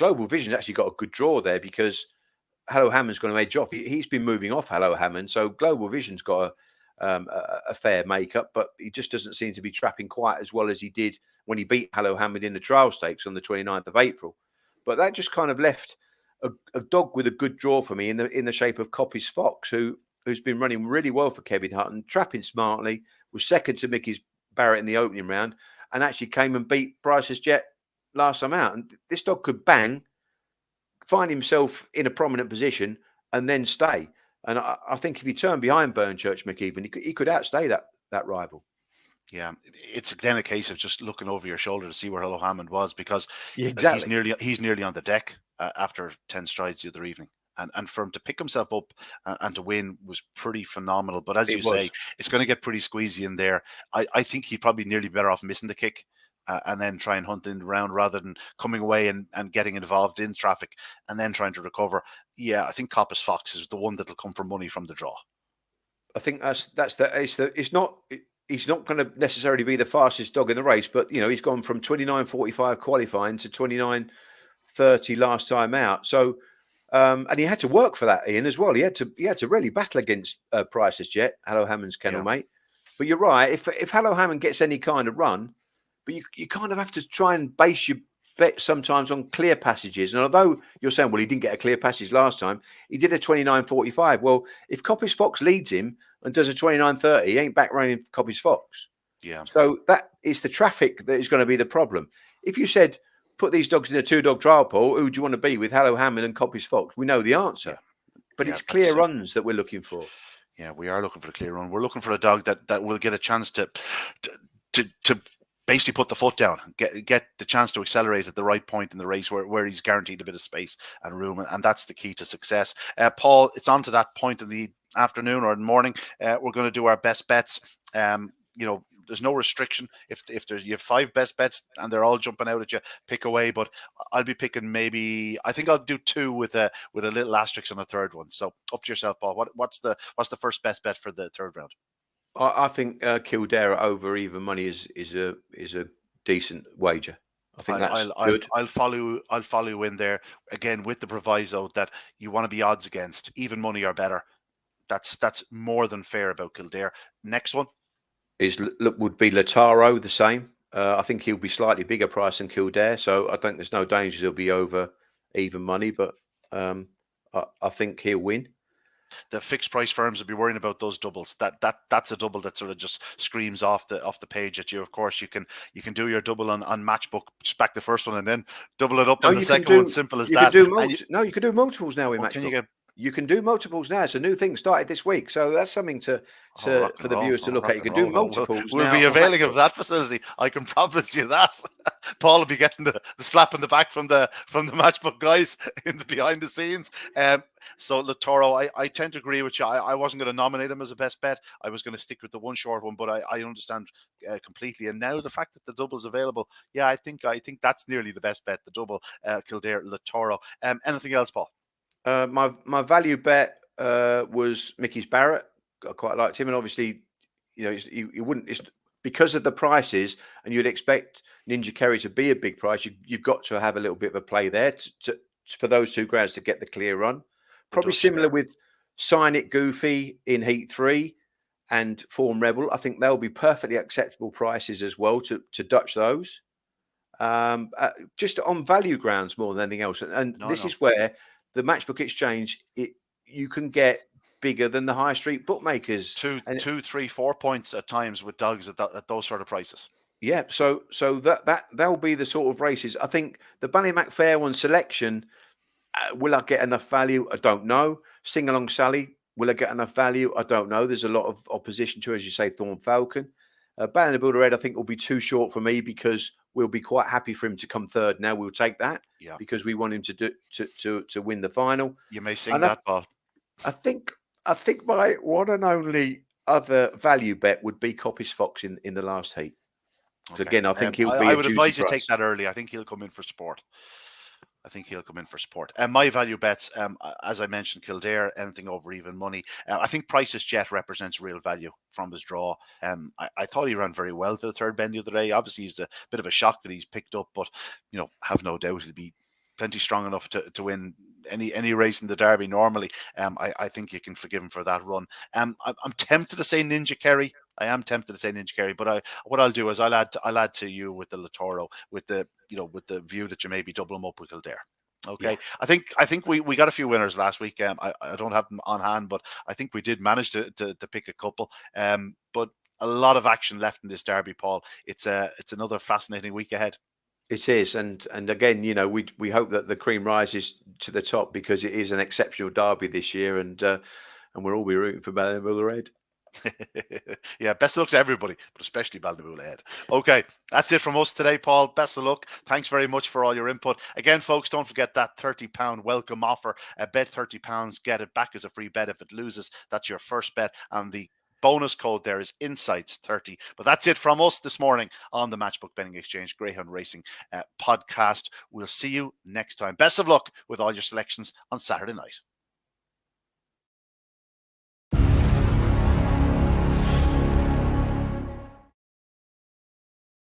Global Vision's actually got a good draw there because Hello Hammond's going to edge off. He's been moving off Hello Hammond, so Global Vision's got a fair makeup, but he just doesn't seem to be trapping quite as well as he did when he beat Hello Hammond in the trial stakes on the 29th of April. But that just kind of left a dog with a good draw for me in the shape of Coppice Fox, who who's been running really well for Kevin Hutton, trapping smartly, was second to Mickey's Barrett in the opening round, and actually came and beat Price's Jet last time out. And this dog could bang, find himself in a prominent position, and then stay. And I think if you turn behind Burnchurch McEwen, he could outstay that rival. Yeah, it's then a case of just looking over your shoulder to see where Hello Hammond was, because Yeah, exactly. he's nearly on the deck after 10 strides the other evening. And for him to pick himself up and to win was pretty phenomenal. But as you say, it's going to get pretty squeezy in there. I think he'd probably nearly better off missing the kick and then try and hunt in the round rather than coming away and getting involved in traffic and then trying to recover. Yeah, I think Coppice Fox is the one that'll come for money from the draw. I think it's not. He's not going to necessarily be the fastest dog in the race, but he's gone from 29.45 qualifying to 29.30 last time out. So, and he had to work for that, Ian, as well. He had to really battle against Price's Jet, Hello Hammond's kennel mate. But you're right. If Hello Hammond gets any kind of run, but you kind of have to try and base your bet sometimes on clear passages. And although you're saying, well, he didn't get a clear passage last time, he did a 29.45. Well, if Coppice Fox leads him and does a 29.30, he ain't back running Coppice Fox. Yeah. So that is the traffic that is going to be the problem. If you said, put these dogs in a 2-dog trial pool, who do you want to be with, Hello Hammond and Coppice Fox? We know the answer. But it's clear runs that we're looking for. Yeah, we are looking for a clear run. We're looking for a dog that will get a chance to basically put the foot down, get the chance to accelerate at the right point in the race where he's guaranteed a bit of space and room, and that's the key to success. Paul, it's on to that point in the afternoon or in the morning. We're going to do our best bets. There's no restriction. If you have 5 best bets and they're all jumping out at you, pick away. But I'll be picking I think I'll do 2 with a little asterisk on a third one. So up to yourself, Paul. What's the first best bet for the third round? I think Kildare over even money is a decent wager. I think that's good. I'll follow you in there again with the proviso that you want to be odds against. Even money or better. That's more than fair about Kildare. Next one would be Lataro, the same. I think he'll be slightly bigger price than Kildare, so I think there's no danger he'll be over even money. But I think he'll win. The fixed price firms will be worrying about those doubles. That's a double that sort of just screams off the page at you. Of course, you can do your double on Matchbook, just back the first one and then double it up on the second one. Simple as that. You can do multiples now in Matchbook. You can do multiples now. It's a new thing started this week, so that's something for the viewers to look at. You can do multiples. We'll be availing of that facility. I can promise you that. Paul will be getting the slap in the back from the Matchbook guys in the behind the scenes. So Latoro, I tend to agree with you. I wasn't going to nominate him as a best bet. I was going to stick with the one short one, but I understand completely. And now the fact that the double is available, yeah, I think that's nearly the best bet. The double, Kildare, Latoro. Anything else, Paul? My value bet was Mickey's Barrett. I quite liked him, and obviously, you wouldn't. It's because of the prices, and you'd expect Ninja Kerry to be a big price. You've got to have a little bit of a play there for those 2 grounds to get the clear run. Probably similar with Sign It Goofy in Heat 3 and Form Rebel. I think they'll be perfectly acceptable prices as well to Dutch those. Just on value grounds more than anything else, and this is where the Matchbook Exchange, you can get bigger than the high street bookmakers. 2, 3, 4 points at times with dogs at those sort of prices. Yeah, so that'll be the sort of races. I think the Ballymac Fair One selection, will I get enough value? I don't know. Sing Along Sally, will I get enough value? I don't know. There's a lot of opposition to, as you say, Thorn Falcon. Banner Builder Red, I think, will be too short for me because we'll be quite happy for him to come third. Now we'll take that because we want him to win the final. You may sing that, Paul. I think my one and only other value bet would be Coppice Fox in the last heat. So again, I think he'll be. I would advise you take that early. I think he'll come in for sport. And my value bets, as I mentioned, Kildare, anything over even money. I think Price's Jet represents real value from his draw. I thought he ran very well to the third bend the other day. Obviously, he's a bit of a shock that he's picked up, but have no doubt he'll be plenty strong enough to win any race in the Derby normally. I think you can forgive him for that run. I'm tempted to say Ninja Kerry. I am tempted to say Ninja Kerry, but what I'll do is I'll add to you with the Latoro, with the view that you maybe double him up with Kildare. Okay, Yeah. I think we got a few winners last week. I don't have them on hand, but I think we did manage to pick a couple. But a lot of action left in this derby, Paul. It's another fascinating week ahead. It is, and again, we hope that the cream rises to the top because it is an exceptional derby this year, and we'll all be rooting for Ballinabula Red. Yeah, best of luck to everybody, but especially Ballinabula ahead. Okay, that's it from us today, Paul. Best of luck. Thanks very much for all your input. Again, folks, don't forget that £30 welcome offer. Bet £30, get it back as a free bet if it loses. That's your first bet, and the bonus code there is Insights30. But that's it from us this morning on the Matchbook Betting Exchange Greyhound Racing podcast. We'll see you next time. Best of luck with all your selections on Saturday night.